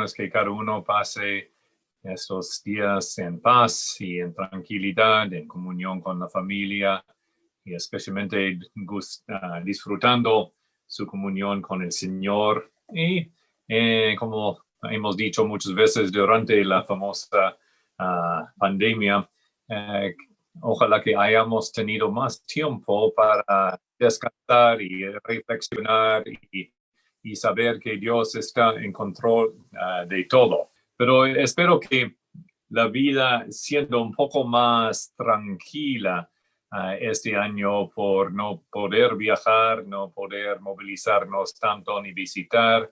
es que cada uno pase estos días en paz y en tranquilidad, en comunión con la familia y especialmente disfrutando su comunión con el Señor. Y como hemos dicho muchas veces durante la famosa pandemia, ojalá que hayamos tenido más tiempo para descansar y reflexionar y saber que Dios está en control de todo. Pero espero que la vida siendo un poco más tranquila este año por no poder viajar, no poder movilizarnos tanto ni visitar,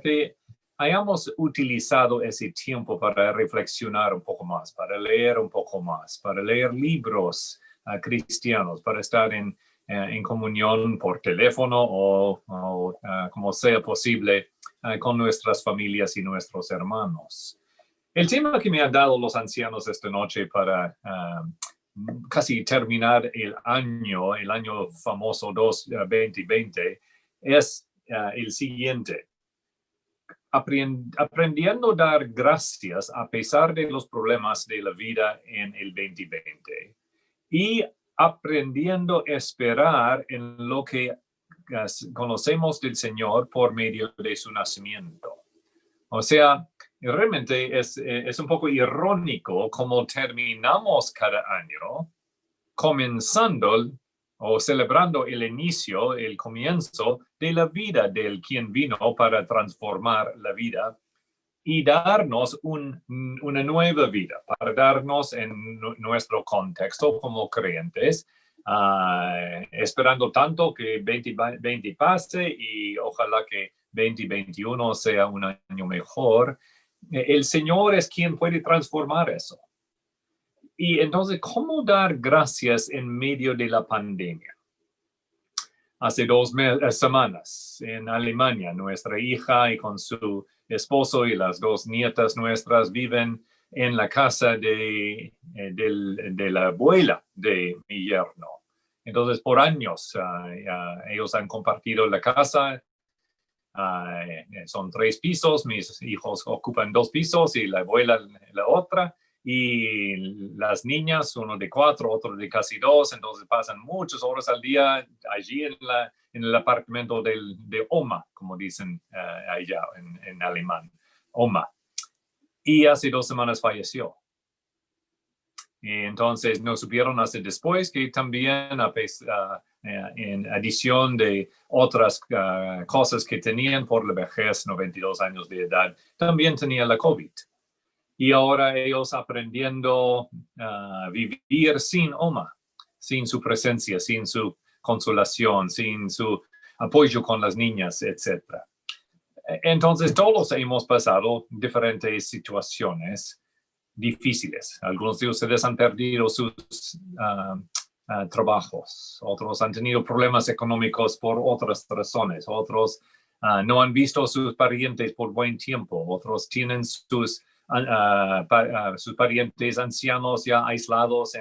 que hayamos utilizado ese tiempo para reflexionar un poco más, para leer un poco más, para leer libros cristianos, para estar en comunión por teléfono o como sea posible con nuestras familias y nuestros hermanos. El tema que me han dado los ancianos esta noche para casi terminar el año famoso 2020, es el siguiente. Aprendiendo a dar gracias a pesar de los problemas de la vida en el 2020 y aprendiendo a esperar en lo que conocemos del Señor por medio de su nacimiento. O sea, realmente es un poco irónico cómo terminamos cada año comenzando o celebrando el inicio, el comienzo de la vida del quien vino para transformar la vida y darnos una nueva vida, para darnos en nuestro contexto como creyentes, esperando tanto que 2020 pase y ojalá que 2021 sea un año mejor. El Señor es quien puede transformar eso. Y entonces, ¿cómo dar gracias en medio de la pandemia? Hace 2 semanas en Alemania, nuestra hija y con su esposo y las 2 nietas nuestras viven en la casa de la abuela de mi yerno. Entonces, por años, ellos han compartido la casa. Son 3 pisos, mis hijos ocupan 2 pisos y la abuela la otra. Y las niñas, uno de 4, otro de casi 2, entonces pasan muchas horas al día allí en el apartamento de Oma, como dicen allá en alemán, Oma. Y hace 2 semanas falleció. Y entonces nos supieron hasta después que también, en adición de otras cosas que tenían por la vejez, 92 años de edad, también tenía la COVID. Y ahora ellos aprendiendo a vivir sin Oma, sin su presencia, sin su consolación, sin su apoyo con las niñas, etc. Entonces todos hemos pasado diferentes situaciones difíciles. Algunos de ustedes han perdido sus trabajos, otros han tenido problemas económicos por otras razones, otros no han visto a sus parientes por buen tiempo, otros tienen sus parientes ancianos ya aislados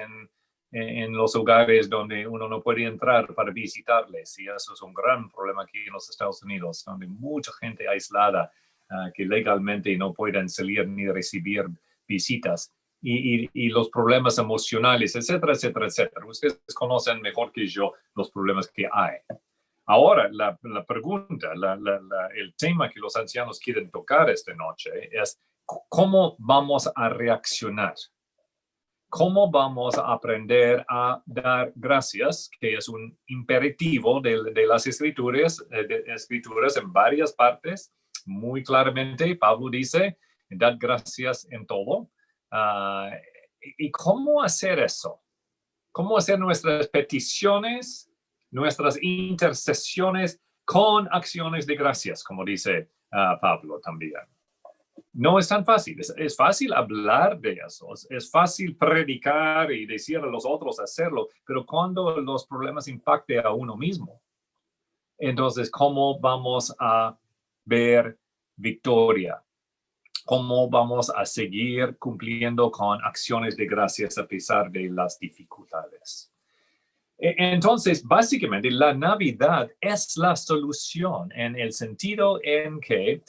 en los hogares donde uno no puede entrar para visitarles. Y eso es un gran problema aquí en los Estados Unidos, donde mucha gente aislada que legalmente no pueden salir ni recibir visitas. Y los problemas emocionales, etcétera, etcétera, etcétera. Ustedes conocen mejor que yo los problemas que hay. Ahora, la pregunta, el tema que los ancianos quieren tocar esta noche es ¿cómo vamos a reaccionar? ¿Cómo vamos a aprender a dar gracias? Que es un imperativo de las escrituras en varias partes. Muy claramente, Pablo dice, dad gracias en todo. ¿Y cómo hacer eso? ¿Cómo hacer nuestras peticiones, nuestras intercesiones con acciones de gracias, como dice Pablo también? No es tan fácil. Es fácil hablar de eso. Es fácil predicar y decir a los otros hacerlo, pero cuando los problemas impacten a uno mismo, entonces, ¿cómo vamos a ver victoria? ¿Cómo vamos a seguir cumpliendo con acciones de gracias a pesar de las dificultades? Entonces, básicamente, la Navidad es la solución en el sentido en que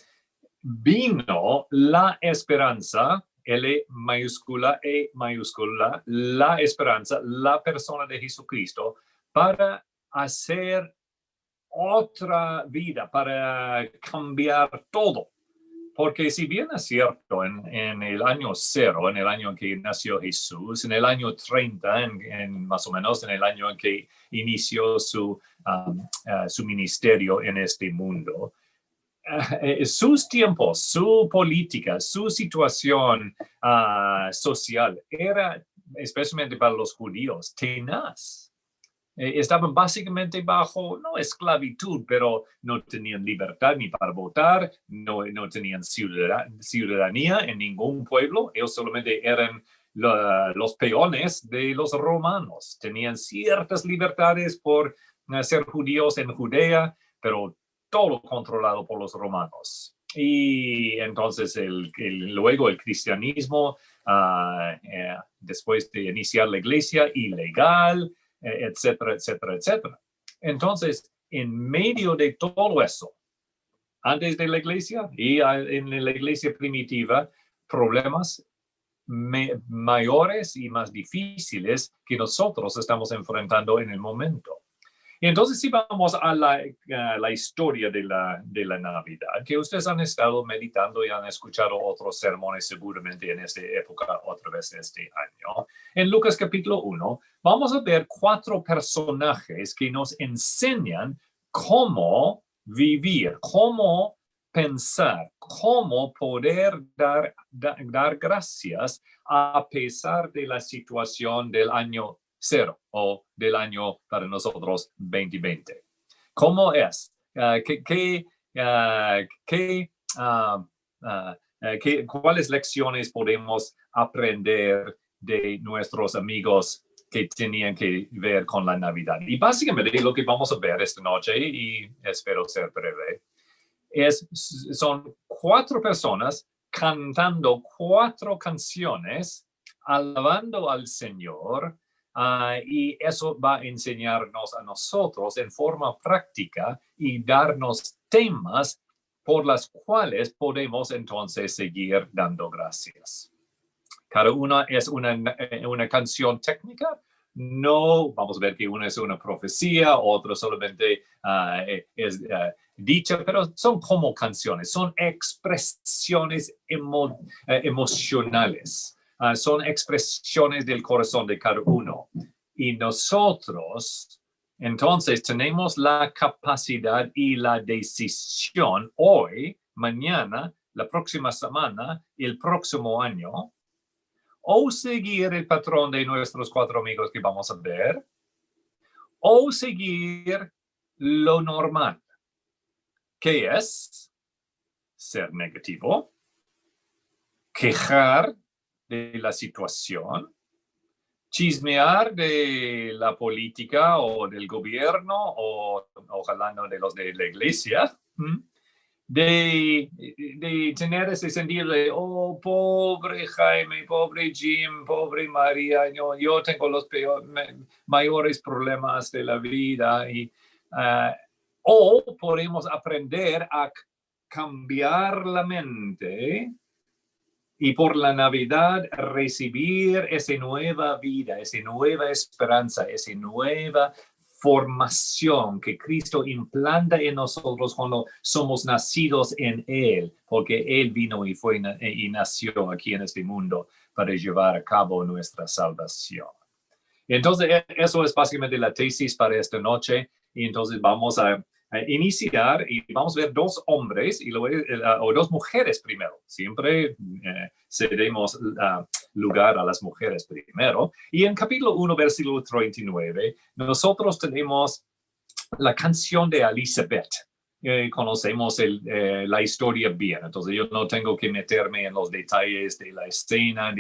vino la esperanza, L mayúscula, E mayúscula, la esperanza, la persona de Jesucristo, para hacer otra vida, para cambiar todo. Porque si bien es cierto, en el año 0, en el año en que nació Jesús, en el año 30, más o menos en el año en que inició su ministerio en este mundo, sus tiempos, su política, su situación social era, especialmente para los judíos, tenaz. Estaban básicamente bajo, no esclavitud, pero no tenían libertad ni para votar, no tenían ciudadanía en ningún pueblo, ellos solamente eran los peones de los romanos. Tenían ciertas libertades por ser judíos en Judea, pero todo controlado por los romanos. Y entonces luego el cristianismo, después de iniciar la iglesia, ilegal, etcétera, etcétera, etcétera. Entonces, en medio de todo eso, antes de la iglesia y en la iglesia primitiva, problemas mayores y más difíciles que nosotros estamos enfrentando en el momento. Y entonces, si vamos a la historia de la Navidad, que ustedes han estado meditando y han escuchado otros sermones seguramente en esta época, otra vez este año. En Lucas capítulo 1, vamos a ver 4 personajes que nos enseñan cómo vivir, cómo pensar, cómo poder dar gracias a pesar de la situación del año 0 o del año para nosotros 2020. ¿Cómo es? ¿Cuáles lecciones podemos aprender de nuestros amigos que tenían que ver con la Navidad? Y básicamente lo que vamos a ver esta noche, y espero ser breve, son 4 personas cantando 4 canciones alabando al Señor. Y eso va a enseñarnos a nosotros en forma práctica y darnos temas por las cuales podemos entonces seguir dando gracias. Cada una es una canción técnica. No, vamos a ver que una es una profecía, otra solamente es dicha, pero son como canciones, son expresiones emocionales. Son expresiones del corazón de cada uno. Y nosotros, entonces, tenemos la capacidad y la decisión hoy, mañana, la próxima semana, el próximo año, o seguir el patrón de nuestros 4 amigos que vamos a ver, o seguir lo normal, que es ser negativo, quejar de la situación, chismear de la política o del gobierno, o ojalá no de los de la iglesia, de tener ese sentido de, oh, pobre Jaime, pobre Jim, pobre María, yo tengo los mayores problemas de la vida. O podemos aprender a cambiar la mente y por la Navidad recibir esa nueva vida, esa nueva esperanza, esa nueva formación que Cristo implanta en nosotros cuando somos nacidos en Él, porque Él vino y nació aquí en este mundo para llevar a cabo nuestra salvación. Entonces, eso es básicamente la tesis para esta noche, y entonces vamos a iniciar y vamos a ver 2 hombres o 2 mujeres primero. Siempre cedemos lugar a las mujeres primero. Y en capítulo 1, versículo 39, nosotros tenemos la canción de Elizabeth. Conocemos la historia bien, entonces yo no tengo que meterme en los detalles de la escena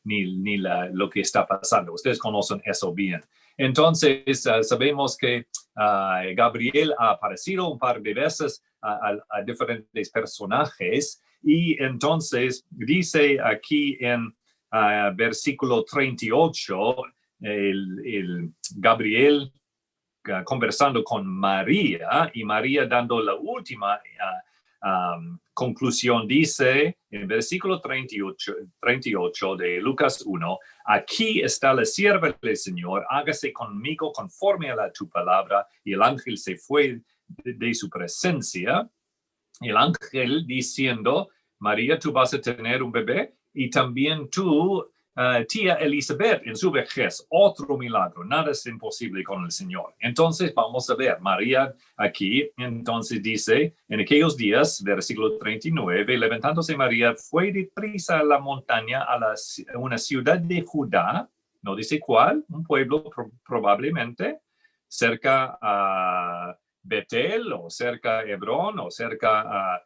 ni lo que está pasando. Ustedes conocen eso bien. Entonces, sabemos que Gabriel ha aparecido un par de veces a diferentes personajes, y entonces dice aquí en versículo 38, el Gabriel conversando con María, y María dando la última conclusión dice en versículo 38 de Lucas 1, aquí está la sierva del Señor, hágase conmigo conforme a tu palabra. Y el ángel se fue de su presencia. El ángel diciendo, María, tú vas a tener un bebé y también tú, tía Elizabeth, en su vejez. Otro milagro, nada es imposible con el Señor. Entonces vamos a ver, María aquí, entonces dice, en aquellos días, versículo 39, levantándose María, fue deprisa a la montaña, a una ciudad de Judá, no dice cuál, un pueblo probablemente, cerca a Betel, o cerca a Hebrón, o cerca a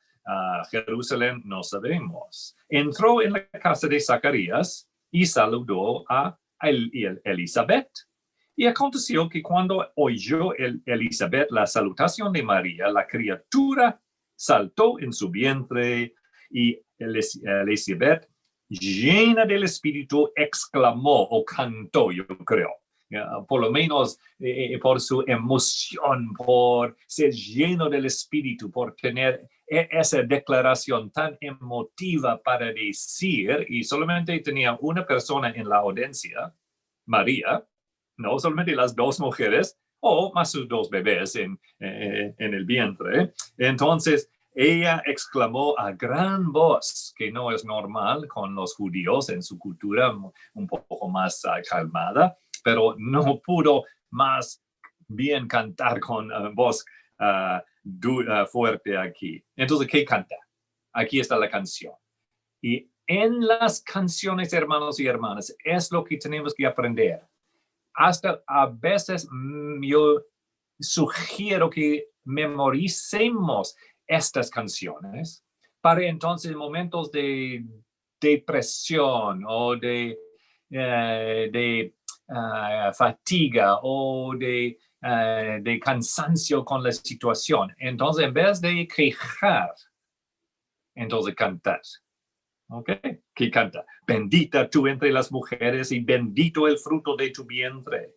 Jerusalén, no sabemos. Entró en la casa de Zacarías y saludó a Elizabeth. Y aconteció que cuando oyó Elizabeth la salutación de María, la criatura saltó en su vientre y Elizabeth, llena del Espíritu, exclamó o cantó, yo creo. Por lo menos por su emoción, por ser lleno del Espíritu, por tener esa declaración tan emotiva para decir, y solamente tenía una persona en la audiencia, María, no solamente las dos mujeres, o más sus dos bebés en el vientre. Entonces, ella exclamó a gran voz, que no es normal con los judíos en su cultura un poco más calmada, pero no pudo más bien cantar con voz fuerte aquí. Entonces, ¿qué canta? Aquí está la canción. Y en las canciones, hermanos y hermanas, es lo que tenemos que aprender. Hasta a veces yo sugiero que memoricemos estas canciones para entonces momentos de depresión o de fatiga o de cansancio con la situación. Entonces, en vez de quejar, entonces cantar. ¿Ok? ¿Qué canta? Bendita tú entre las mujeres y bendito el fruto de tu vientre.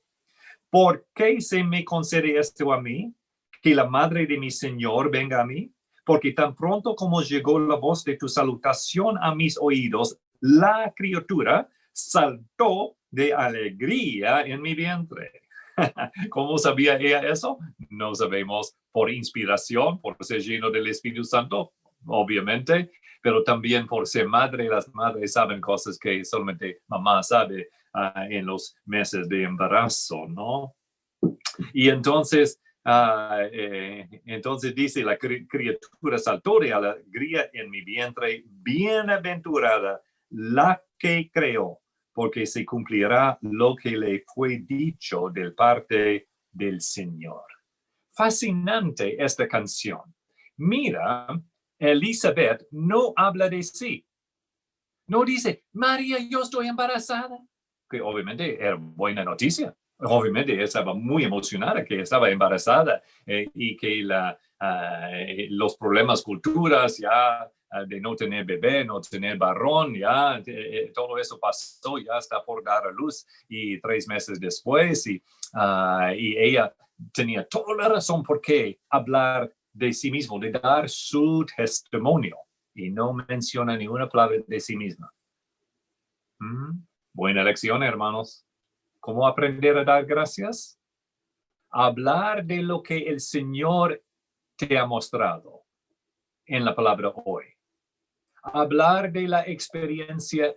¿Por qué se me concede esto a mí? Que la madre de mi Señor venga a mí. Porque tan pronto como llegó la voz de tu salutación a mis oídos, la criatura saltó de alegría en mi vientre. ¿Cómo sabía ella eso? No sabemos. Por inspiración, por ser lleno del Espíritu Santo, obviamente, pero también por ser madre. Las madres saben cosas que solamente mamá sabe en los meses de embarazo, ¿no? Y entonces, entonces dice, la criatura saltó de alegría en mi vientre, bienaventurada la que creó, porque se cumplirá lo que le fue dicho de parte del Señor. Fascinante esta canción. Mira, Elizabeth no habla de sí. No dice, María, yo estoy embarazada. Que obviamente era buena noticia. Obviamente estaba muy emocionada que estaba embarazada y que los problemas culturales ya de no tener bebé, no tener varón, ya todo eso pasó, ya está por dar a luz y 3 meses después y ella tenía toda la razón por qué hablar de sí mismo, de dar su testimonio y no menciona ninguna palabra de sí misma. Buena lección, hermanos. ¿Cómo aprender a dar gracias? Hablar de lo que el Señor te ha mostrado en la palabra hoy. Hablar de la experiencia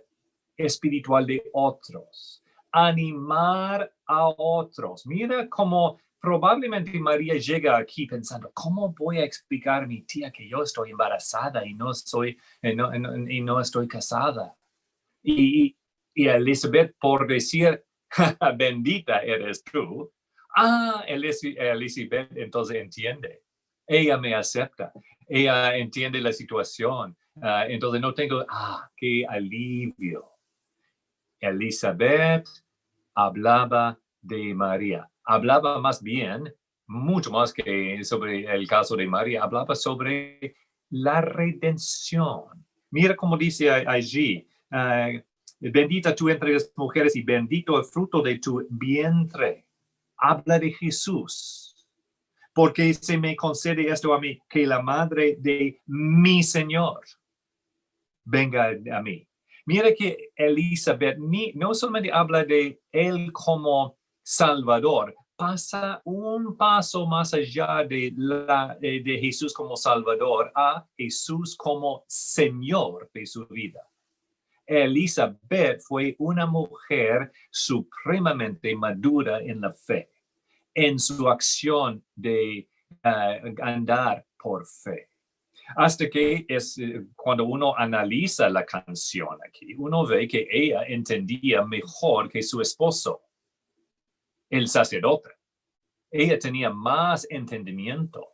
espiritual de otros. Animar a otros. Mira cómo probablemente María llega aquí pensando, ¿cómo voy a explicar a mi tía que yo estoy embarazada y no estoy casada? Y Elizabeth, por decir, bendita eres tú. Elizabeth entonces entiende. Ella me acepta. Ella entiende la situación. Entonces no tengo, qué alivio. Elizabeth hablaba de María. Hablaba más bien, mucho más que sobre el caso de María, hablaba sobre la redención. Mira cómo dice allí, bendita tú entre las mujeres y bendito el fruto de tu vientre. Habla de Jesús. porque se me concede esto a mí, que la madre de mi Señor venga a mí. Mira que Elizabeth no solamente habla de él como Salvador, pasa un paso más allá de Jesús como Salvador a Jesús como Señor de su vida. Elizabeth fue una mujer supremamente madura en la fe, en su acción de andar por fe. Hasta que cuando uno analiza la canción aquí, uno ve que ella entendía mejor que su esposo, el sacerdote. Ella tenía más entendimiento.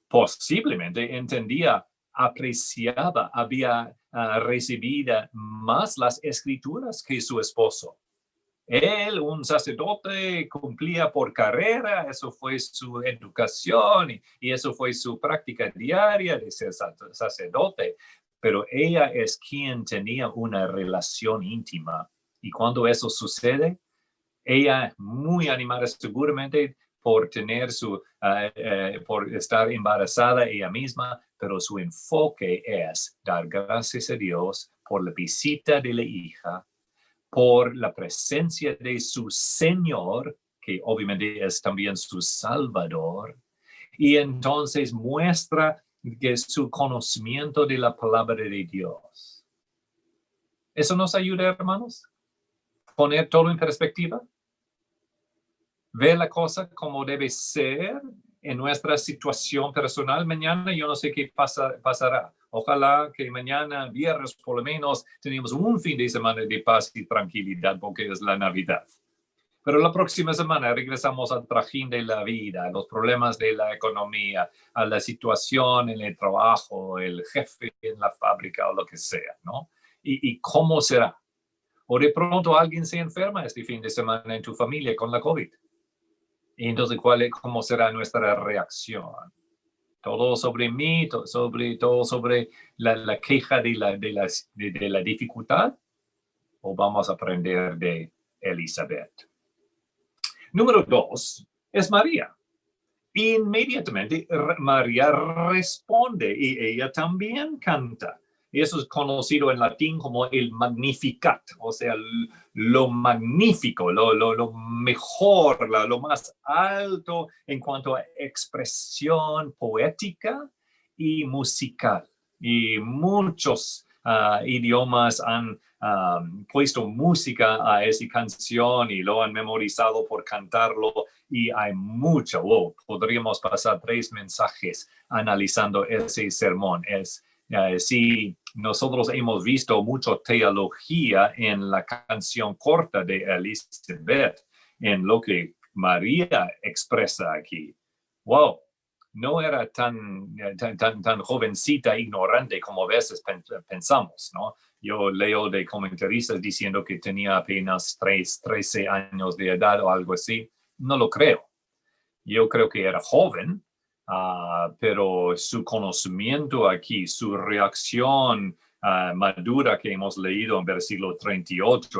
Posiblemente entendía, apreciaba, había recibido más las escrituras que su esposo. Él, un sacerdote, cumplía por carrera, eso fue su educación y eso fue su práctica diaria de ser sacerdote, pero ella es quien tenía una relación íntima. Y cuando eso sucede, ella muy animada seguramente por tener por estar embarazada ella misma, pero su enfoque es dar gracias a Dios por la visita de la hija, por la presencia de su Señor, que obviamente es también su Salvador, y entonces muestra que su conocimiento de la palabra de Dios. ¿Eso nos ayuda, hermanos? Poner todo en perspectiva. Ver la cosa como debe ser en nuestra situación personal. Mañana yo no sé qué pasará. Ojalá que mañana, viernes, por lo menos, tenemos un fin de semana de paz y tranquilidad porque es la Navidad. Pero la próxima semana regresamos al trajín de la vida, a los problemas de la economía, a la situación en el trabajo, el jefe en la fábrica o lo que sea, ¿no? ¿Y cómo será? O de pronto alguien se enferma este fin de semana en tu familia con la COVID. Y entonces, ¿cómo será nuestra reacción? Todo sobre mí, todo sobre la queja de la dificultad, o vamos a aprender de Elizabeth. Número 2 es María. Inmediatamente María responde y ella también canta. Y eso es conocido en latín como el Magnificat, o sea, lo magnífico, lo mejor, lo más alto en cuanto a expresión poética y musical. Y muchos idiomas han puesto música a esa canción y lo han memorizado por cantarlo. Y hay mucho, podríamos pasar 3 mensajes analizando ese sermón. Si nosotros hemos visto mucha teología en la canción corta de Elizabeth, en lo que María expresa aquí. Wow, no era tan jovencita, ignorante como a veces pensamos, ¿no? Yo leo de comentaristas diciendo que tenía apenas 13 años de edad o algo así. No lo creo. Yo creo que era joven, pero su conocimiento aquí, su reacción madura que hemos leído en versículo 38,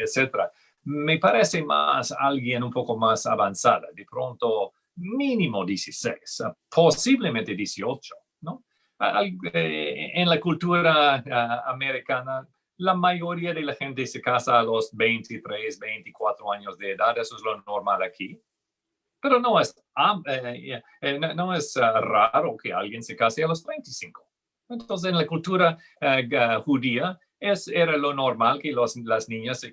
etcétera, me parece más alguien un poco más avanzada, de pronto mínimo 16, posiblemente 18, ¿no? En la cultura americana, la mayoría de la gente se casa a los 23, 24 años de edad, eso es lo normal aquí. Pero no es raro que alguien se case a los 25. Entonces, en la cultura judía, era lo normal que las niñas se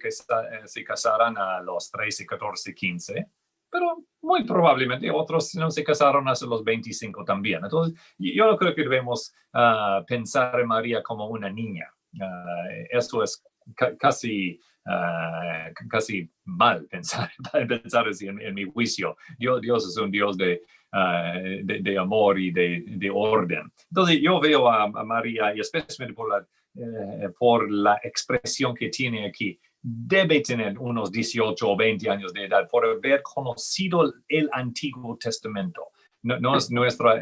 casaran a los 13, 14, 15. Pero muy probablemente otros no se casaron hasta los 25 también. Entonces, yo no creo que debemos pensar en María como una niña. Eso es casi mal pensar así en mi juicio. Dios es un Dios de amor y de orden. Entonces yo veo a María, y especialmente por la expresión que tiene aquí, debe tener unos 18 o 20 años de edad por haber conocido el Antiguo Testamento. No es nuestro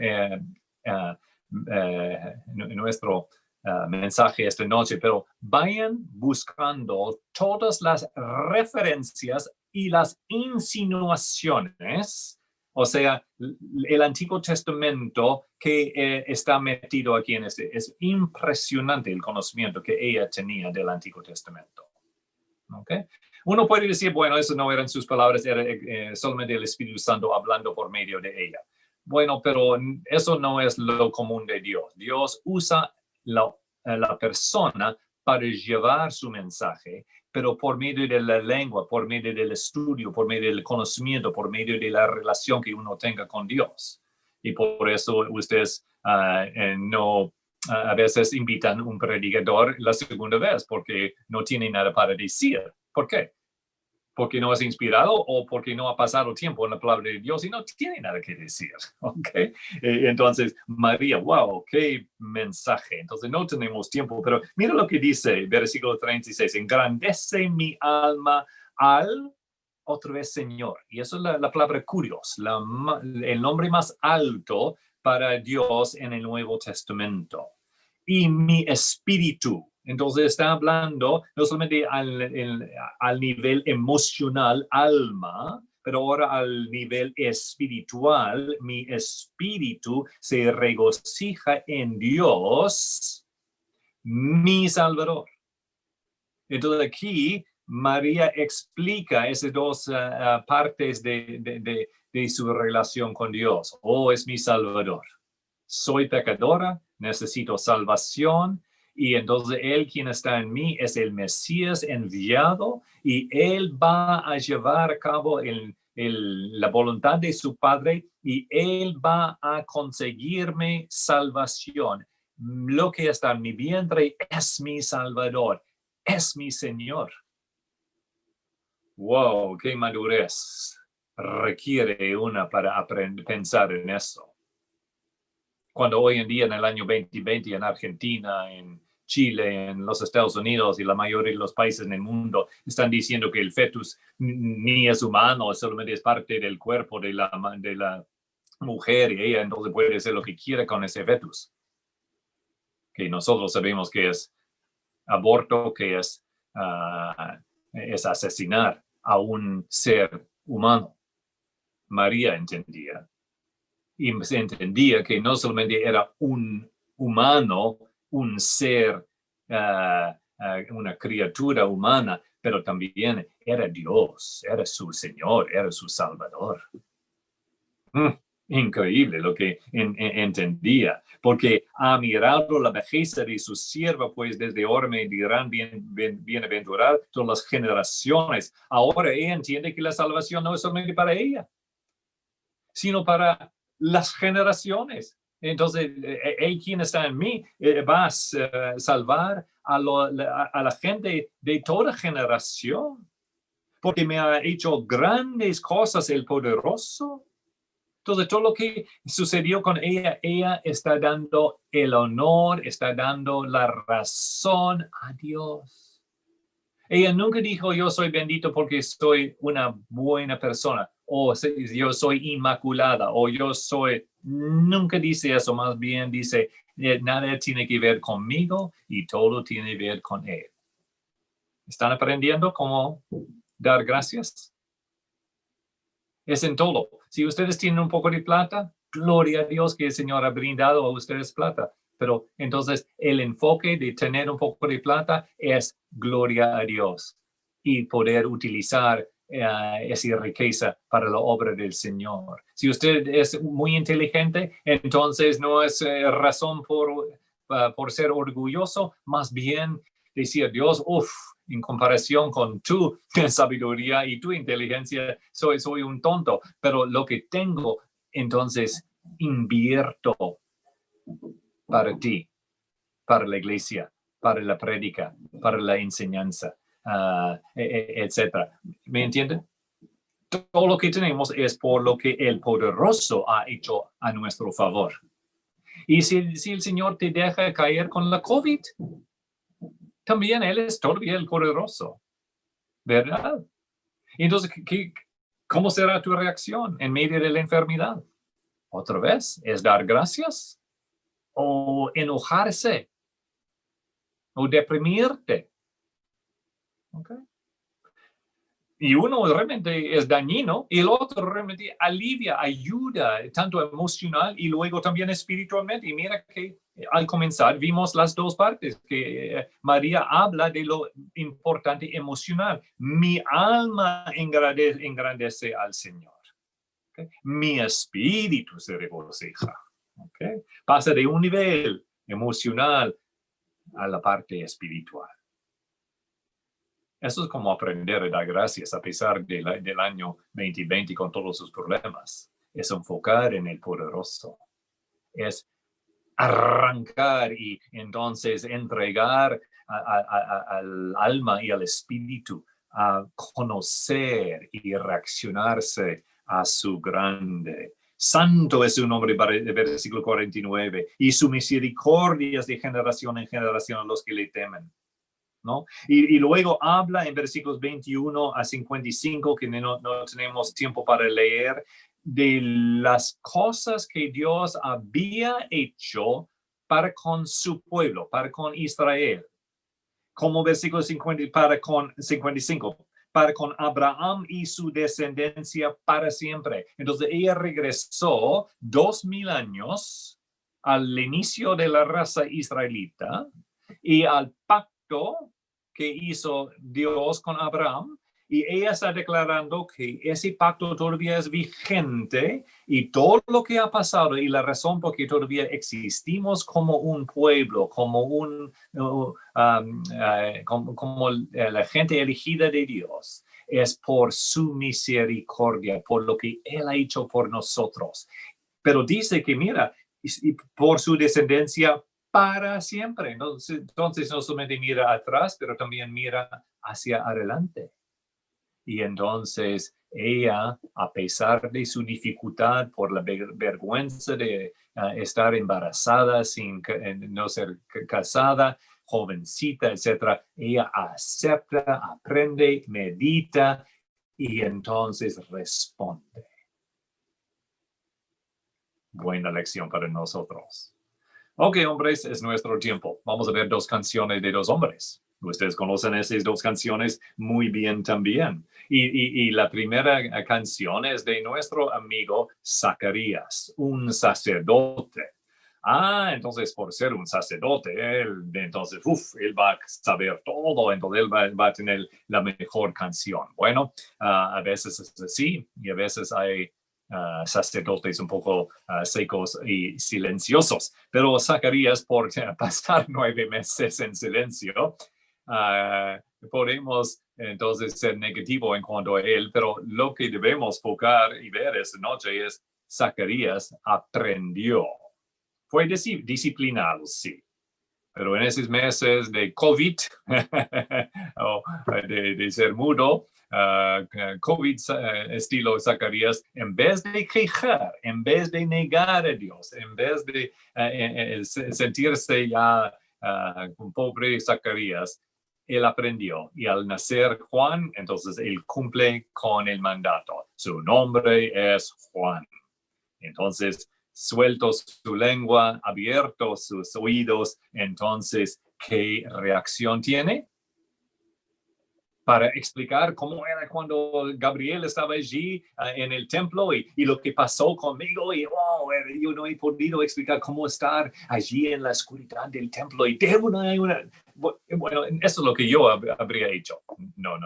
mensaje esta noche, pero vayan buscando todas las referencias y las insinuaciones O sea, el Antiguo Testamento que está metido aquí en este. Es impresionante el conocimiento que ella tenía del Antiguo Testamento. ¿Okay? Uno puede decir, bueno, eso no eran sus palabras, era solamente el Espíritu Santo hablando por medio de ella. Bueno, pero eso no es lo común de Dios. Dios usa la persona para llevar su mensaje, pero por medio de la lengua, por medio del estudio, por medio del conocimiento, por medio de la relación que uno tenga con Dios. Y por eso ustedes no a veces invitan un predicador la segunda vez porque no tiene nada para decir. ¿Por qué? Porque no es inspirado o porque no ha pasado tiempo en la palabra de Dios y no tiene nada que decir. ¿Okay? Entonces, María, wow, qué mensaje. Entonces, no tenemos tiempo, pero mira lo que dice, versículo 36, engrandece mi alma al, otra vez, Señor. Y eso es la palabra curios, el nombre más alto para Dios en el Nuevo Testamento. Y mi espíritu. Entonces está hablando no solamente al nivel emocional, alma, pero ahora al nivel espiritual. Mi espíritu se regocija en Dios, mi Salvador. Entonces aquí María explica esas dos partes de su relación con Dios. Oh, es mi Salvador. Soy pecadora, necesito salvación. Y entonces Él, quien está en mí, es el Mesías enviado y Él va a llevar a cabo la voluntad de su Padre y Él va a conseguirme salvación. Lo que está en mi vientre es mi Salvador, es mi Señor. Wow, qué madurez requiere una para pensar en eso. Cuando hoy en día, en el año 2020, en Argentina, en Chile, en los Estados Unidos y la mayoría de los países en el mundo están diciendo que el fetus ni es humano, solamente es parte del cuerpo de la mujer y ella entonces puede hacer lo que quiera con ese fetus. Que nosotros sabemos que es aborto, que es asesinar a un ser humano. María entendía. Y se entendía que no solamente era un humano, un ser, una criatura humana, pero también era Dios, era su Señor, era su Salvador. Increíble lo que entendía, porque ha mirado la vejez de su sierva, pues desde ahora me dirán bienaventuradas todas las generaciones. Ahora ella entiende que la salvación no es solamente para ella, sino para las generaciones. Entonces, él quien está en mí va a salvar a la gente de toda generación, porque me ha hecho grandes cosas el poderoso. Entonces, todo lo que sucedió con ella está dando el honor, está dando la razón a Dios. Ella nunca dijo, yo soy bendito porque soy una buena persona, o yo soy inmaculada, o yo soy... Nunca dice eso, más bien dice, nada tiene que ver conmigo y todo tiene que ver con Él. ¿Están aprendiendo cómo dar gracias? Es en todo. Si ustedes tienen un poco de plata, gloria a Dios que el Señor ha brindado a ustedes plata. Pero entonces el enfoque de tener un poco de plata es gloria a Dios y poder utilizar esa riqueza para la obra del Señor. Si usted es muy inteligente, entonces no es razón por ser orgulloso, más bien decir, Dios, en comparación con tu sabiduría y tu inteligencia, soy un tonto, pero lo que tengo, entonces invierto para ti, para la iglesia, para la prédica, para la enseñanza, etc. ¿Me entienden? Todo lo que tenemos es por lo que el poderoso ha hecho a nuestro favor. Y si el Señor te deja caer con la COVID, también Él es todavía el poderoso, ¿verdad? Entonces, ¿cómo será tu reacción en medio de la enfermedad? ¿Otra vez? ¿Es dar gracias? ¿O enojarse? ¿O deprimirte? Okay. Y uno realmente es dañino y el otro realmente alivia, ayuda, tanto emocional y luego también espiritualmente. Y mira que al comenzar vimos las dos partes, que María habla de lo importante emocional. Mi alma engrandece al Señor. ¿Okay? Mi espíritu se regocija. ¿Okay? Pasa de un nivel emocional a la parte espiritual. Eso es como aprender a dar gracias a pesar del año 2020 con todos sus problemas. Es enfocar en el poderoso. Es arrancar y entonces entregar al alma y al espíritu a conocer y reaccionarse a su grande. Santo es su nombre, versículo 49, y su misericordia es de generación en generación a los que le temen. ¿No? Y luego habla en versículos 21 a 55, que no tenemos tiempo para leer, de las cosas que Dios había hecho para con su pueblo, para con Israel. Como versículo 50, para con 55, para con Abraham y su descendencia para siempre. Entonces ella regresó 2000 años al inicio de la raza israelita y al pacto que hizo Dios con Abraham, y ella está declarando que ese pacto todavía es vigente y todo lo que ha pasado y la razón por que todavía existimos como un pueblo, como la gente elegida de Dios, es por su misericordia, por lo que Él ha hecho por nosotros. Pero dice que, mira, por su descendencia para siempre. Entonces no solamente mira atrás, pero también mira hacia adelante. Y entonces ella, a pesar de su dificultad por la vergüenza de estar embarazada sin no ser casada, jovencita, etc., ella acepta, aprende, medita y entonces responde. Buena lección para nosotros. Ok, hombres, es nuestro tiempo. Vamos a ver dos canciones de dos hombres. Ustedes conocen esas dos canciones muy bien también. Y la primera canción es de nuestro amigo Zacarías, un sacerdote. Entonces por ser un sacerdote, él va a saber todo, entonces él va a tener la mejor canción. Bueno, a veces es así y a veces hay sacerdotes un poco secos y silenciosos. Pero Zacarías, por pasar 9 meses en silencio, podemos entonces ser negativo en cuanto a él, pero lo que debemos enfocar y ver esta noche es Zacarías aprendió. Fue disciplinado, sí. Pero en esos meses de COVID, o de ser mudo, COVID estilo Zacarías, en vez de quejar, en vez de negar a Dios, en vez de sentirse ya un pobre Zacarías, él aprendió. Y al nacer Juan, entonces él cumple con el mandato. Su nombre es Juan. Entonces, suelto su lengua, abierto sus oídos, entonces, ¿qué reacción tiene? Para explicar cómo era cuando Gabriel estaba allí en el templo y lo que pasó conmigo y yo no he podido explicar cómo estar allí en la oscuridad del templo y bueno, eso es lo que yo habría hecho. No.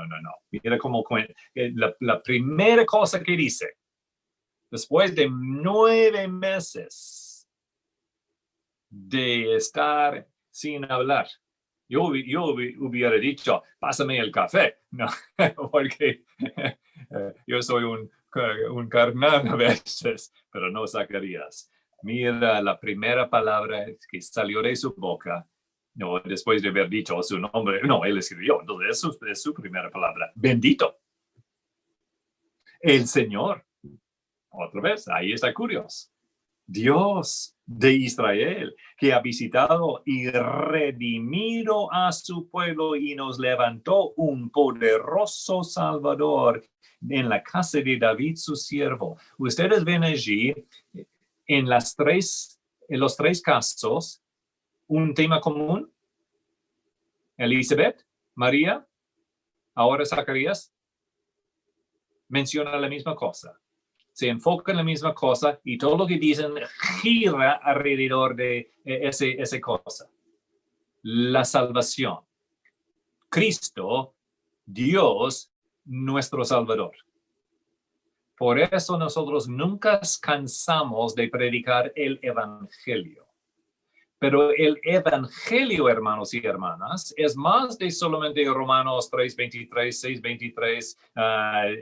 Mira cómo la primera cosa que dice, después de 9 meses de estar sin hablar, yo hubiera dicho, pásame el café, no, porque yo soy un carnal a veces, pero no Zacarías. Mira la primera palabra que salió de su boca, no, después de haber dicho su nombre, no, él escribió, entonces es su primera palabra, bendito. El Señor. Otra vez, ahí está curioso. Dios de Israel, que ha visitado y redimido a su pueblo y nos levantó un poderoso Salvador en la casa de David, su siervo. Ustedes ven allí en los 3 casos un tema común. Elizabeth, María, ahora Zacarías. menciona la misma cosa. Se enfoca en la misma cosa y todo lo que dicen gira alrededor de esa cosa. La salvación. Cristo, Dios, nuestro Salvador. Por eso nosotros nunca cansamos de predicar el Evangelio. Pero el Evangelio, hermanos y hermanas, es más de solamente Romanos 3:23, 6:23,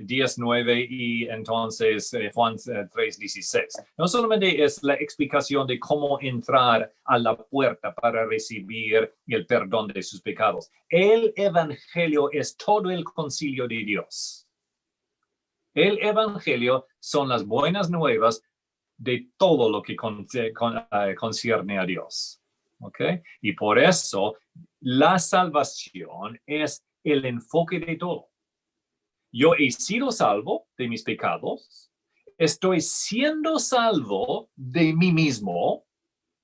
10:9 y entonces Juan 3:16. No solamente es la explicación de cómo entrar a la puerta para recibir el perdón de sus pecados. El Evangelio es todo el concilio de Dios. El Evangelio son las buenas nuevas de todo lo que concierne a Dios. ¿Okay? Y por eso la salvación es el enfoque de todo. Yo he sido salvo de mis pecados, estoy siendo salvo de mí mismo,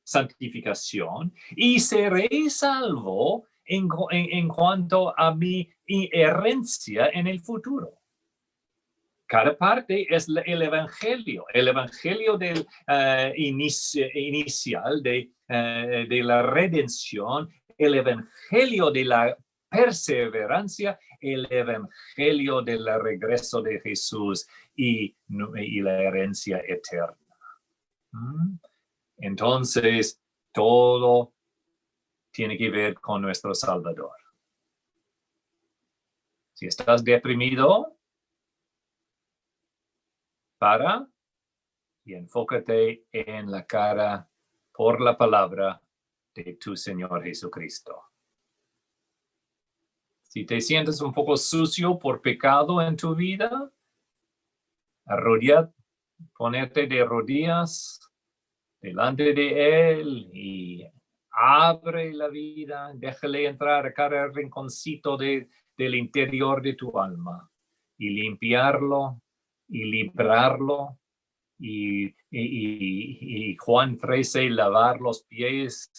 santificación, y seré salvo en cuanto a mi herencia en el futuro. Cada parte es el evangelio del inicial de la redención, el evangelio de la perseverancia, el evangelio del regreso de Jesús y la herencia eterna. Entonces, todo tiene que ver con nuestro Salvador. Si estás deprimido, para y enfócate en la cara por la palabra de tu Señor Jesucristo. Si te sientes un poco sucio por pecado en tu vida, ponerte de rodillas delante de Él y abre la vida, déjale entrar a cada rinconcito del interior de tu alma y limpiarlo y librarlo, y Juan 13, lavar los pies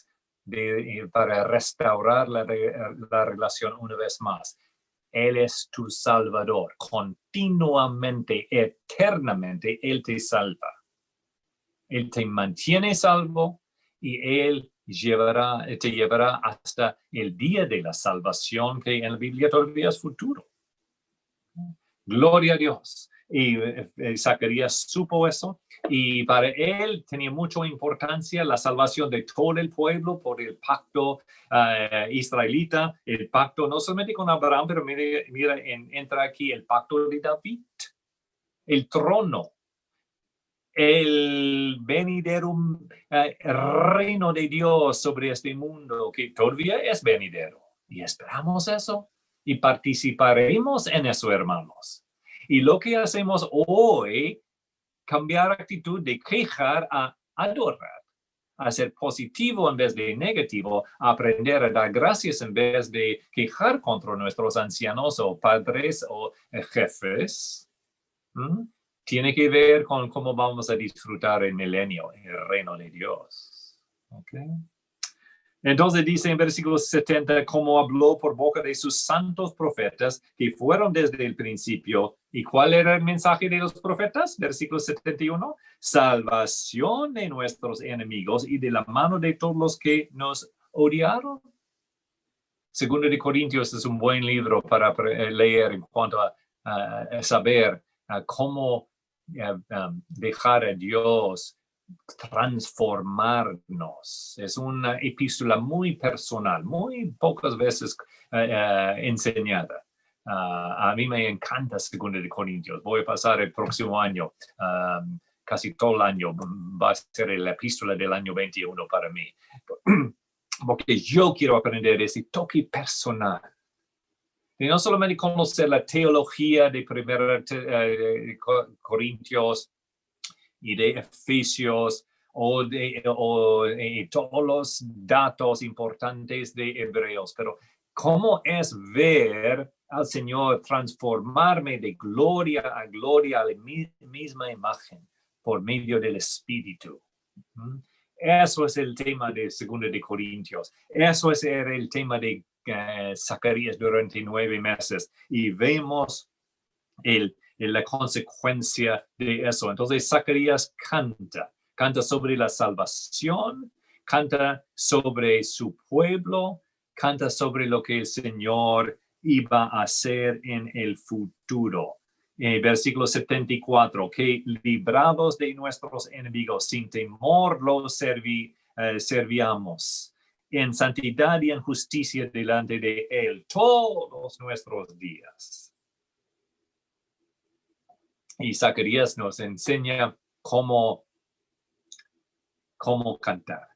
para restaurar la relación una vez más. Él es tu Salvador. Continuamente, eternamente, Él te salva. Él te mantiene salvo y Él te llevará hasta el día de la salvación, que en la Biblia todavía es futuro. Gloria a Dios. Y Zacarías supo eso, y para él tenía mucha importancia la salvación de todo el pueblo por el pacto israelita, el pacto no solamente con Abraham, pero mira, entra aquí el pacto de David, el trono, el venidero reino de Dios sobre este mundo, que todavía es venidero, y esperamos eso, y participaremos en eso, hermanos. Y lo que hacemos hoy, cambiar actitud de quejar a adorar, a ser positivo en vez de negativo, aprender a dar gracias en vez de quejar contra nuestros ancianos o padres o jefes, tiene que ver con cómo vamos a disfrutar el milenio, el reino de Dios. ¿Okay? Entonces dice en versículo 70, como habló por boca de sus santos profetas que fueron desde el principio. ¿Y cuál era el mensaje de los profetas? Versículo 71, salvación de nuestros enemigos y de la mano de todos los que nos odiaron. Segundo de Corintios es un buen libro para leer en cuanto a saber cómo dejar a Dios transformarnos. Es una epístola muy personal, muy pocas veces enseñada. A mí me encanta 2 de Corintios. Voy a pasar el próximo año, casi todo el año, va a ser la epístola del año 21 para mí. Porque yo quiero aprender ese toque personal. Y no solamente conocer la teología de 1 Corintios, y de Efesios o todos los datos importantes de Hebreos, pero cómo es ver al Señor transformarme de gloria a gloria a la misma imagen por medio del Espíritu. Eso es el tema de 2 de Corintios. Eso era el tema de Zacarías durante 9 meses. Y vemos la consecuencia de eso. Entonces Zacarías canta sobre la salvación, canta sobre su pueblo, canta sobre lo que el Señor iba a hacer en el futuro. Versículo 74, que librados de nuestros enemigos, sin temor los servíamos, en santidad y en justicia delante de Él todos nuestros días. Y Zacarías nos enseña cómo cantar.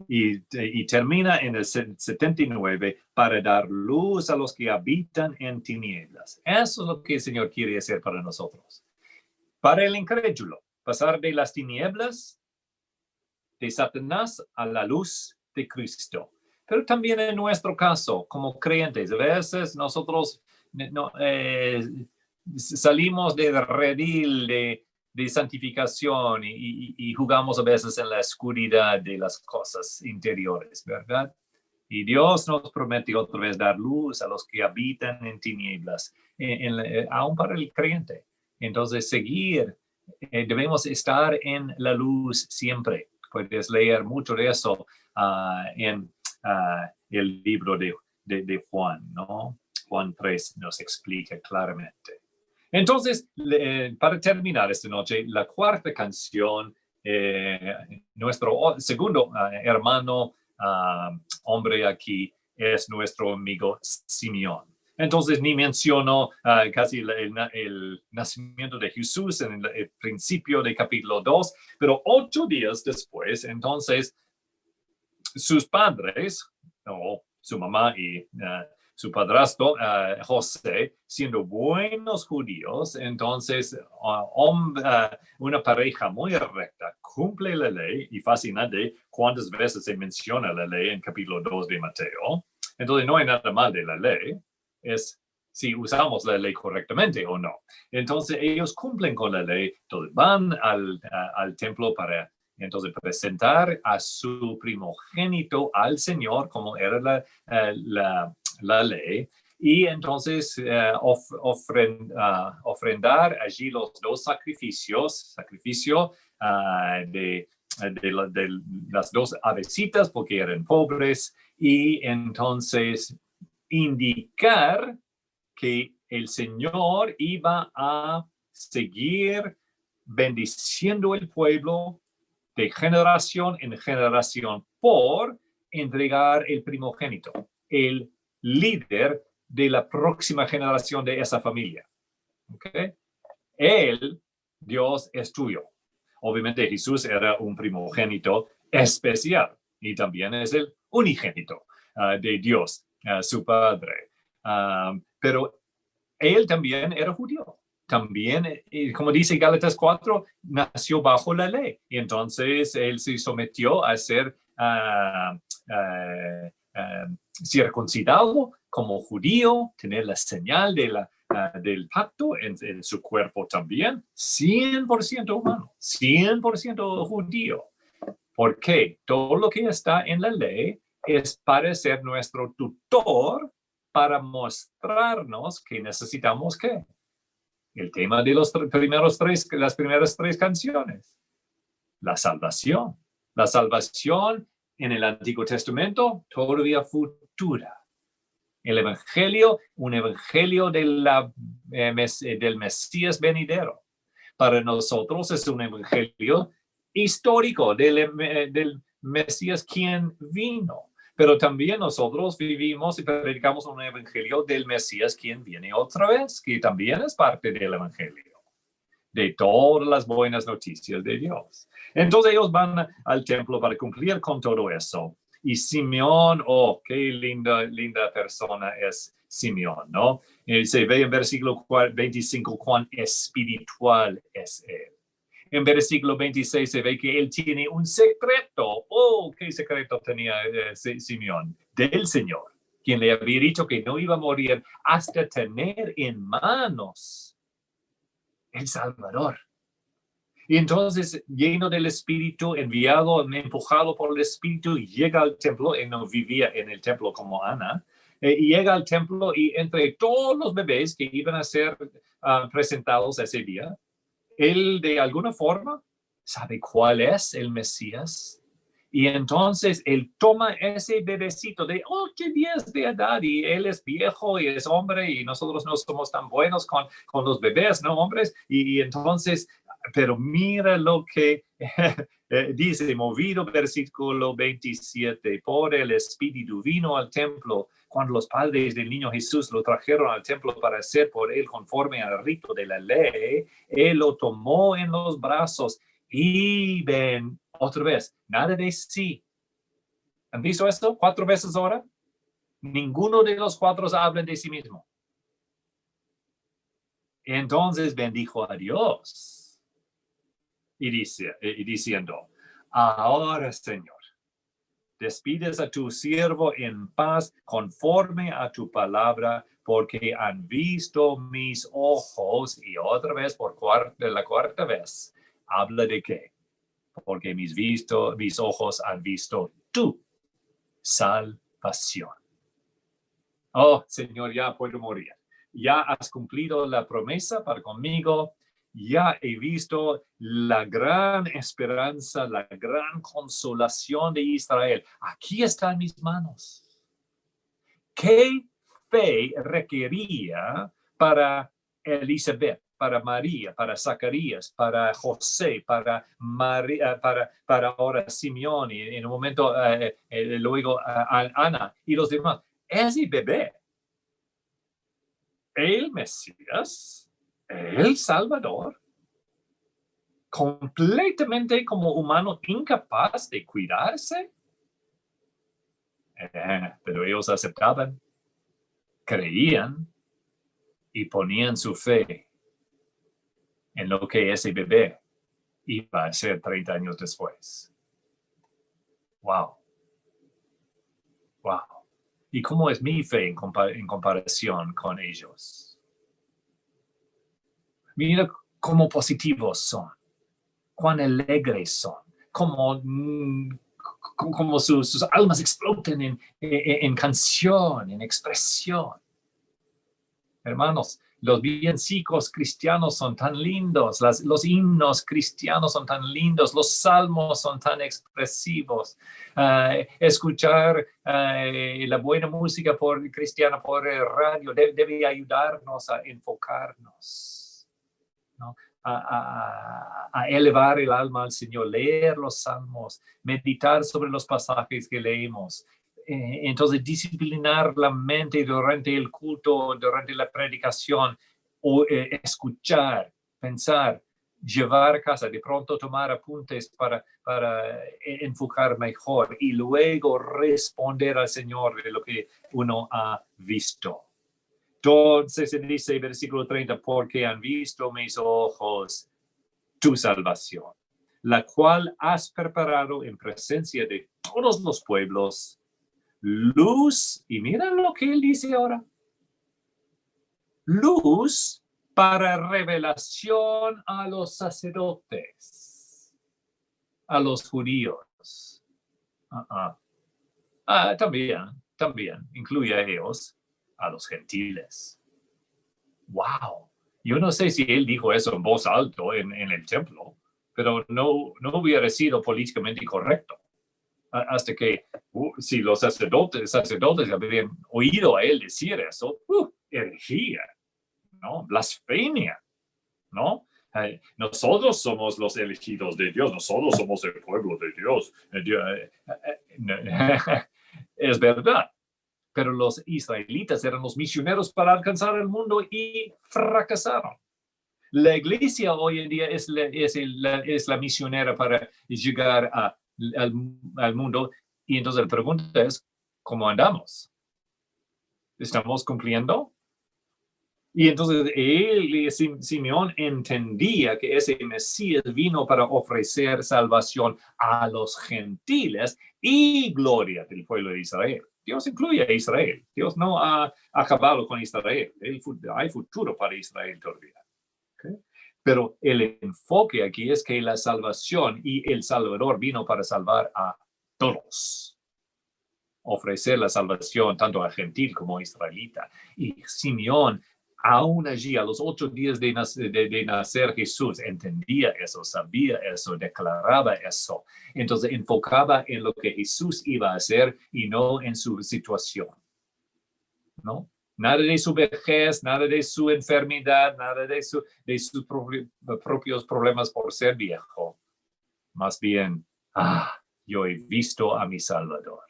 Y termina en el 79 para dar luz a los que habitan en tinieblas. Eso es lo que el Señor quiere hacer para nosotros. Para el incrédulo, pasar de las tinieblas de Satanás a la luz de Cristo. Pero también en nuestro caso, como creyentes, a veces nosotros salimos del redil de santificación y jugamos a veces en la oscuridad de las cosas interiores, ¿verdad? Y Dios nos promete otra vez dar luz a los que habitan en tinieblas, aún para el creyente. Entonces, debemos estar en la luz siempre. Puedes leer mucho de eso en el libro de Juan, ¿no? Juan 3 nos explica claramente. Entonces, para terminar esta noche, la cuarta canción, nuestro segundo hermano hombre aquí es nuestro amigo Simeón. Entonces, ni menciono casi el nacimiento de Jesús en el principio del capítulo 2, pero 8 días después, entonces, sus padres, su mamá y su padrastro, José, siendo buenos judíos, entonces una pareja muy recta cumple la ley, y fascinante cuántas veces se menciona la ley en capítulo 2 de Mateo. Entonces no hay nada mal de la ley, es si usamos la ley correctamente o no. Entonces ellos cumplen con la ley, entonces van al templo para entonces presentar a su primogénito al Señor, como era la ley, y entonces ofrendar allí los dos sacrificio de las dos avecitas, porque eran pobres, y entonces indicar que el Señor iba a seguir bendiciendo el pueblo de generación en generación por entregar el primogénito, el líder de la próxima generación de esa familia. ¿Okay? Dios es tuyo. Obviamente Jesús era un primogénito especial y también es el unigénito de Dios, su Padre. Pero él también era judío. También, como dice Gálatas 4, nació bajo la ley. Y entonces él se sometió a ser circuncidado como judío, tener la señal del pacto en su cuerpo también, 100% humano, 100% judío. ¿Por qué? Todo lo que está en la ley es para ser nuestro tutor, para mostrarnos que necesitamos ¿qué? El tema de las primeras 3 canciones. La salvación. La salvación en el Antiguo Testamento todavía futura. El Evangelio, un Evangelio del Mesías venidero. Para nosotros es un Evangelio histórico del Mesías quien vino. Pero también nosotros vivimos y predicamos un evangelio del Mesías quien viene otra vez, que también es parte del evangelio, de todas las buenas noticias de Dios. Entonces ellos van al templo para cumplir con todo eso. Y Simeón, qué linda persona es Simeón, ¿no? Se ve en versículo 25 cuán espiritual es él. En versículo 26 se ve que él tiene un secreto. ¿Qué secreto tenía Simeón? Del Señor, quien le había dicho que no iba a morir hasta tener en manos el Salvador. Y entonces, lleno del Espíritu, empujado por el Espíritu, llega al templo, y no vivía en el templo como Ana, y llega al templo y entre todos los bebés que iban a ser presentados ese día, él de alguna forma sabe cuál es el Mesías. Y entonces él toma ese bebecito de 8 días de edad y él es viejo y es hombre y nosotros no somos tan buenos con los bebés, ¿no, hombres? Y entonces, pero mira lo que dice, movido versículo 27, por el Espíritu vino al templo cuando los padres del niño Jesús lo trajeron al templo para hacer por él conforme al rito de la ley. Él lo tomó en los brazos y ven, otra vez, nada de sí. ¿Han visto esto 4 veces ahora? Ninguno de los 4 hablan de sí mismo. Entonces bendijo a Dios y diciendo, ahora, Señor, despides a tu siervo en paz conforme a tu palabra, porque han visto mis ojos, y otra vez por la cuarta vez, habla de qué, porque mis ojos han visto tu salvación. Oh, Señor, ya puedo morir. Ya has cumplido la promesa para conmigo. Ya he visto la gran esperanza, la gran consolación de Israel. Aquí está en mis manos. ¿Qué fe requería para Elizabeth, para María, para Zacarías, para José, para María, para ahora Simeón y en un momento luego Ana y los demás? Ese bebé, el Mesías, el Salvador, completamente como humano incapaz de cuidarse, pero ellos aceptaban, creían y ponían su fe en lo que ese bebé iba a ser 30 años después. Wow. Wow. ¿Y cómo es mi fe en comparación con ellos? Mira cómo positivos son, cuán alegres son, cómo sus almas explotan en canción, en expresión. Hermanos, los villancicos cristianos son tan lindos, los himnos cristianos son tan lindos, los salmos son tan expresivos. Escuchar la buena música cristiana por el radio debe ayudarnos a enfocarnos, ¿no? A elevar el alma al Señor, leer los salmos, meditar sobre los pasajes que leemos. Entonces, disciplinar la mente durante el culto, durante la predicación, o escuchar, pensar, llevar a casa, de pronto tomar apuntes para enfocar mejor y luego responder al Señor de lo que uno ha visto. Entonces se dice, versículo 30, porque han visto mis ojos tu salvación, la cual has preparado en presencia de todos los pueblos, luz, y mira lo que él dice ahora, luz para revelación a los sacerdotes, a los judíos. También incluye a ellos, a los gentiles. Wow. Yo no sé si él dijo eso en voz alta en el templo, pero no hubiera sido políticamente correcto. Hasta que, si los sacerdotes habrían oído a él decir eso, herejía, ¿no? Blasfemia, ¿no? Nosotros somos los elegidos de Dios, nosotros somos el pueblo de Dios. Es verdad, pero los israelitas eran los misioneros para alcanzar el mundo y fracasaron. La iglesia hoy en día es la misionera para llegar al mundo. Y entonces la pregunta es, ¿cómo andamos? ¿Estamos cumpliendo? Y entonces Simeón entendía que ese Mesías vino para ofrecer salvación a los gentiles y gloria del pueblo de Israel. Dios incluye a Israel. Dios no ha acabado con Israel. Hay futuro para Israel todavía. ¿Okay? Pero el enfoque aquí es que la salvación y el Salvador vino para salvar a todos. Ofrecer la salvación tanto a gentil como a israelita. Y Simeón aún allí, a los 8 días de nacer Jesús, entendía eso, sabía eso, declaraba eso. Entonces enfocaba en lo que Jesús iba a hacer y no en su situación, ¿no? Nada de su vejez, nada de su enfermedad, nada de sus propios problemas por ser viejo. Más bien, yo he visto a mi Salvador.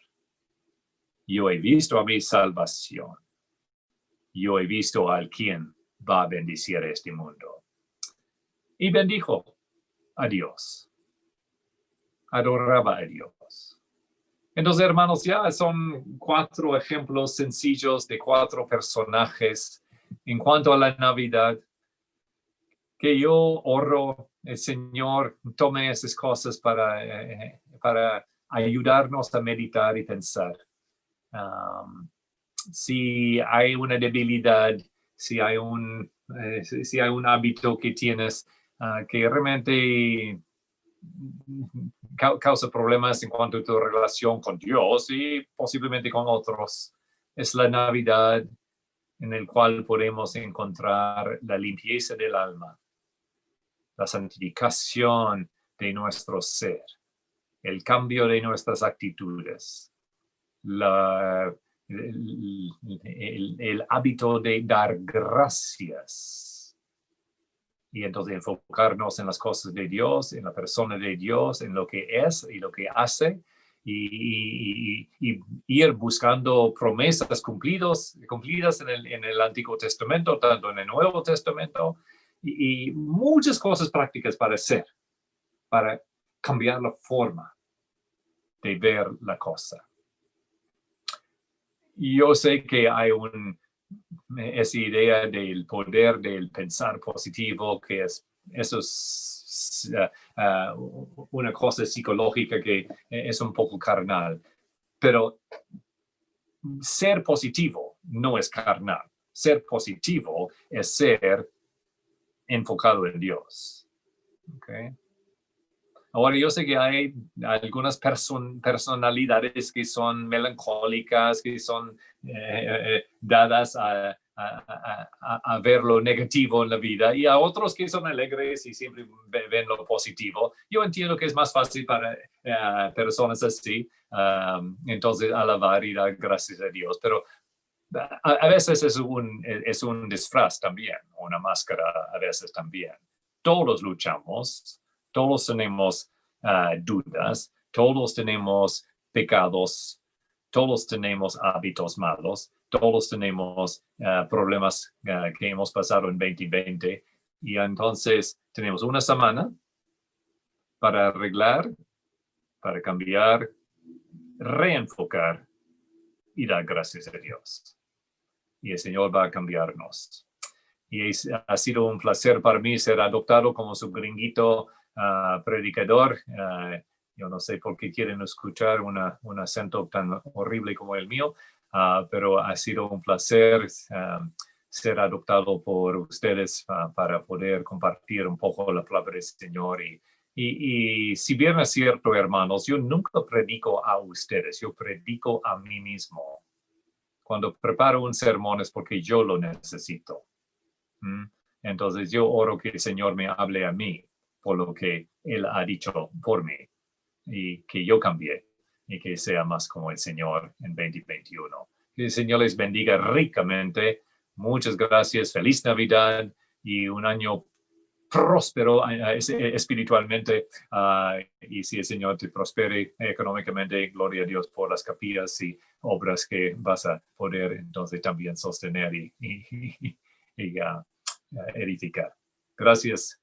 Yo he visto a mi salvación. Yo he visto al quien va a bendecir este mundo. Y bendijo a Dios. Adoraba a Dios. Entonces, hermanos, ya son 4 ejemplos sencillos de 4 personajes en cuanto a la Navidad, que yo oro, el Señor tome esas cosas para ayudarnos a meditar y pensar. Si hay una debilidad, si hay un hábito que tienes que realmente causa problemas en cuanto a tu relación con Dios y posiblemente con otros, es la Navidad en el cual podemos encontrar la limpieza del alma, la santificación de nuestro ser, el cambio de nuestras actitudes, el hábito de dar gracias. Y entonces enfocarnos en las cosas de Dios, en la persona de Dios, en lo que es y lo que hace, y ir buscando promesas cumplidas en el Antiguo Testamento, tanto en el Nuevo Testamento, y muchas cosas prácticas para hacer, para cambiar la forma de ver la cosa. Yo sé que hay esa idea del poder del pensar positivo, que eso es una cosa psicológica que es un poco carnal. Pero ser positivo no es carnal. Ser positivo es ser enfocado en Dios. ¿Okay? Ahora, yo sé que hay algunas personalidades que son melancólicas, que son dadas a ver lo negativo en la vida, y a otros que son alegres y siempre ven lo positivo. Yo entiendo que es más fácil para personas así, entonces alabar y dar gracias a Dios, pero a veces es un disfraz también, una máscara a veces también. Todos luchamos. Todos tenemos dudas, todos tenemos pecados, todos tenemos hábitos malos, todos tenemos problemas que hemos pasado en 2020. Y entonces tenemos una semana para arreglar, para cambiar, reenfocar y dar gracias a Dios. Y el Señor va a cambiarnos. Y ha sido un placer para mí ser adoptado como su gringuito predicador. Yo no sé por qué quieren escuchar un acento tan horrible como el mío, pero ha sido un placer ser adoptado por ustedes para poder compartir un poco la palabra del Señor. Y si bien es cierto, hermanos, yo nunca predico a ustedes, yo predico a mí mismo. Cuando preparo un sermón es porque yo lo necesito. Entonces yo oro que el Señor me hable a mí por lo que Él ha dicho por mí y que yo cambie y que sea más como el Señor en 2021. Que el Señor les bendiga ricamente. Muchas gracias. Feliz Navidad y un año próspero espiritualmente. Y si el Señor te prospere económicamente, gloria a Dios por las capillas y obras que vas a poder entonces también sostener y edificar. Gracias.